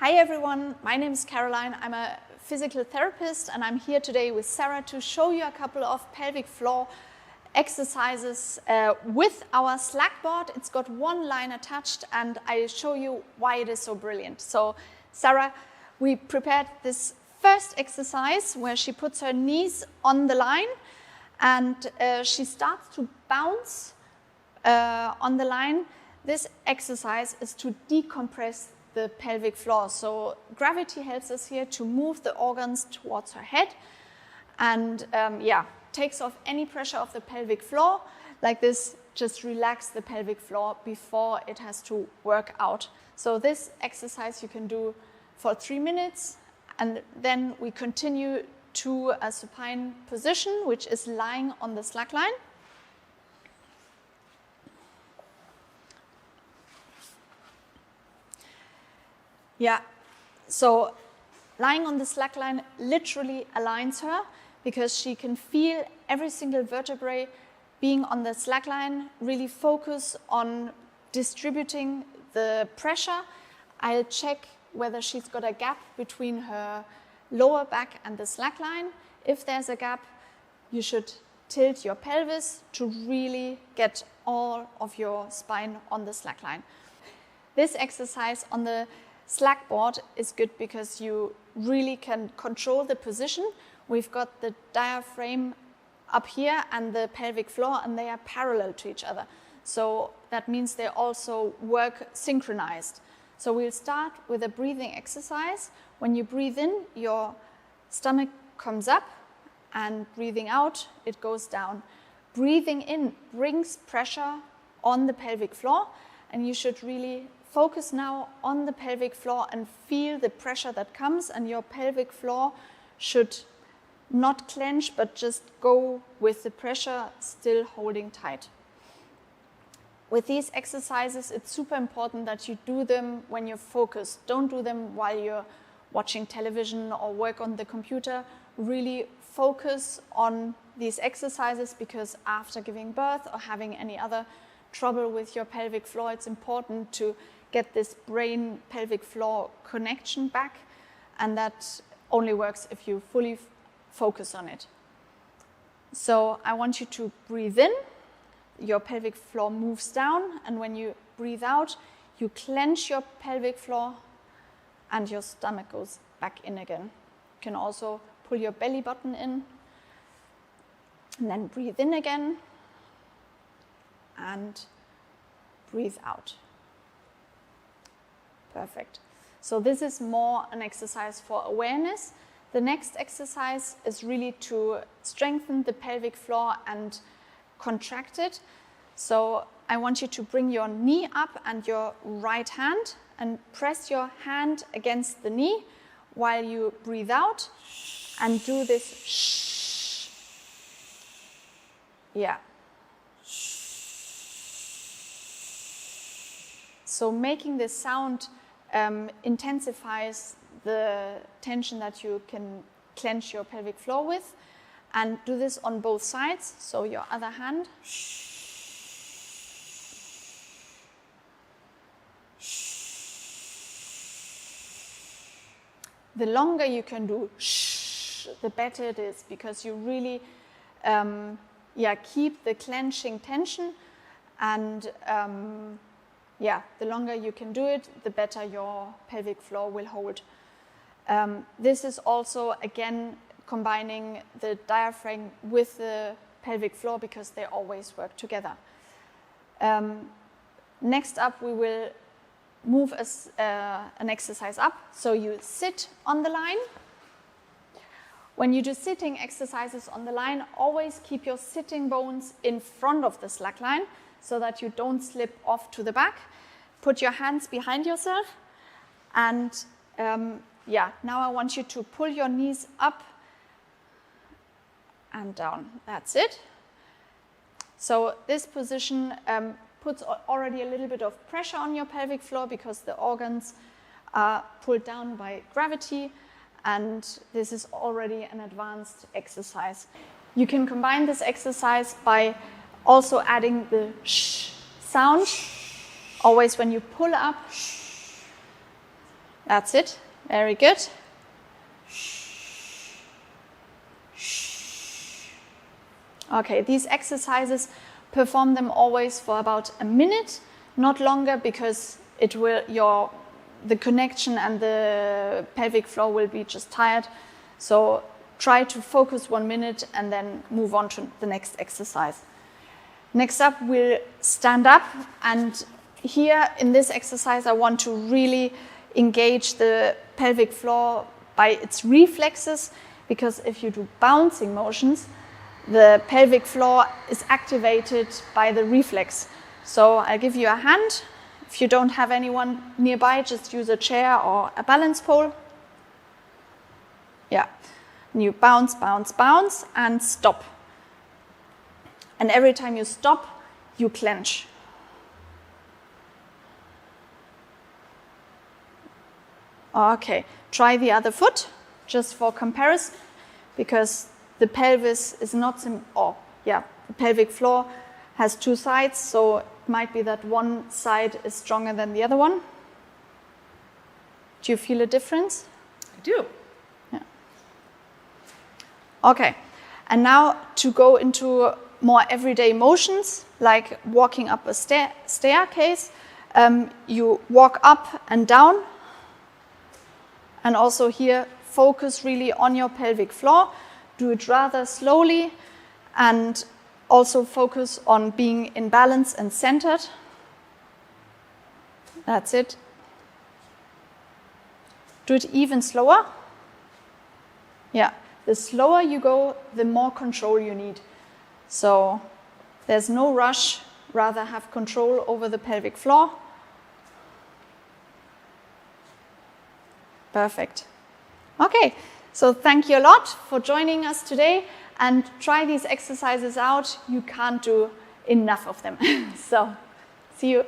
Hi everyone, my name is Caroline. I'm a physical therapist and I'm here today with Sarah to show you a couple of pelvic floor exercises with our SlackBoard. It's got one line attached and I show you why it is so brilliant. So Sarah, we prepared this first exercise where she puts her knees on the line and she starts to bounce on the line. This exercise is to decompress the pelvic floor. So gravity helps us here to move the organs towards her head and takes off any pressure of the pelvic floor. Like this, just relax the pelvic floor before it has to work out. So this exercise you can do for 3 minutes and then we continue to a supine position, which is lying on the slack line. Yeah, so lying on the slack line literally aligns her because she can feel every single vertebrae being on the slack line, really focus on distributing the pressure. I'll check whether she's got a gap between her lower back and the slack line. If there's a gap, you should tilt your pelvis to really get all of your spine on the slack line. This exercise on the SlackBoard is good because you really can control the position. We've got the diaphragm up here and the pelvic floor and they are parallel to each other. So that means they also work synchronized. So we'll start with a breathing exercise. When you breathe in, your stomach comes up and breathing out, it goes down. Breathing in brings pressure on the pelvic floor and you should really focus now on the pelvic floor and feel the pressure that comes, and your pelvic floor should not clench but just go with the pressure, still holding tight. With these exercises, it's super important that you do them when you're focused. Don't do them while you're watching television or work on the computer. Really focus on these exercises because after giving birth or having any other trouble with your pelvic floor, it's important to get this brain-pelvic floor connection back, and that only works if you fully focus on it. So I want you to breathe in, your pelvic floor moves down, and when you breathe out, you clench your pelvic floor and your stomach goes back in again. You can also pull your belly button in, and then breathe in again, and breathe out. Perfect. So this is more an exercise for awareness. The next exercise is really to strengthen the pelvic floor and contract it. So I want you to bring your knee up and your right hand and press your hand against the knee while you breathe out and do this shh. Yeah. So making this sound intensifies the tension that you can clench your pelvic floor with, and do this on both sides. So your other hand. The longer you can do shh, the better it is, because you really keep the clenching tension, and the longer you can do it, the better your pelvic floor will hold. This is also, again, combining the diaphragm with the pelvic floor because they always work together. Next up, we will move an exercise up. So you sit on the line. When you do sitting exercises on the line, always keep your sitting bones in front of the slack line so that you don't slip off to the back. Put your hands behind yourself and now I want you to pull your knees up and down. That's it. So this position puts already a little bit of pressure on your pelvic floor because the organs are pulled down by gravity, and this is already an advanced exercise. You can combine this exercise by also adding the sh sound. Always when you pull up, That's it. Very good. Okay, these exercises, perform them always for about a minute, not longer, because the connection and the pelvic floor will be just tired. So try to focus 1 minute and then move on to the next exercise. Next up, we'll stand up, and here in this exercise I want to really engage the pelvic floor by its reflexes, because if you do bouncing motions, the pelvic floor is activated by the reflex. So I'll give you a hand. If you don't have anyone nearby, just use a chair or a balance pole. Yeah. And you bounce, bounce, bounce, and stop. And every time you stop, you clench. Okay, try the other foot, just for comparison, because the pelvis is not, the pelvic floor has 2 sides, so it might be that one side is stronger than the other one. Do you feel a difference? I do. Yeah. Okay, and now to go into more everyday motions, like walking up a staircase, you walk up and down, and also here focus really on your pelvic floor. Do it rather slowly, and also focus on being in balance and centered. That's it. Do it even slower. Yeah, the slower you go, the more control you need. So there's no rush, rather have control over the pelvic floor. Perfect. Okay, so thank you a lot for joining us today, and try these exercises out. You can't do enough of them. So see you.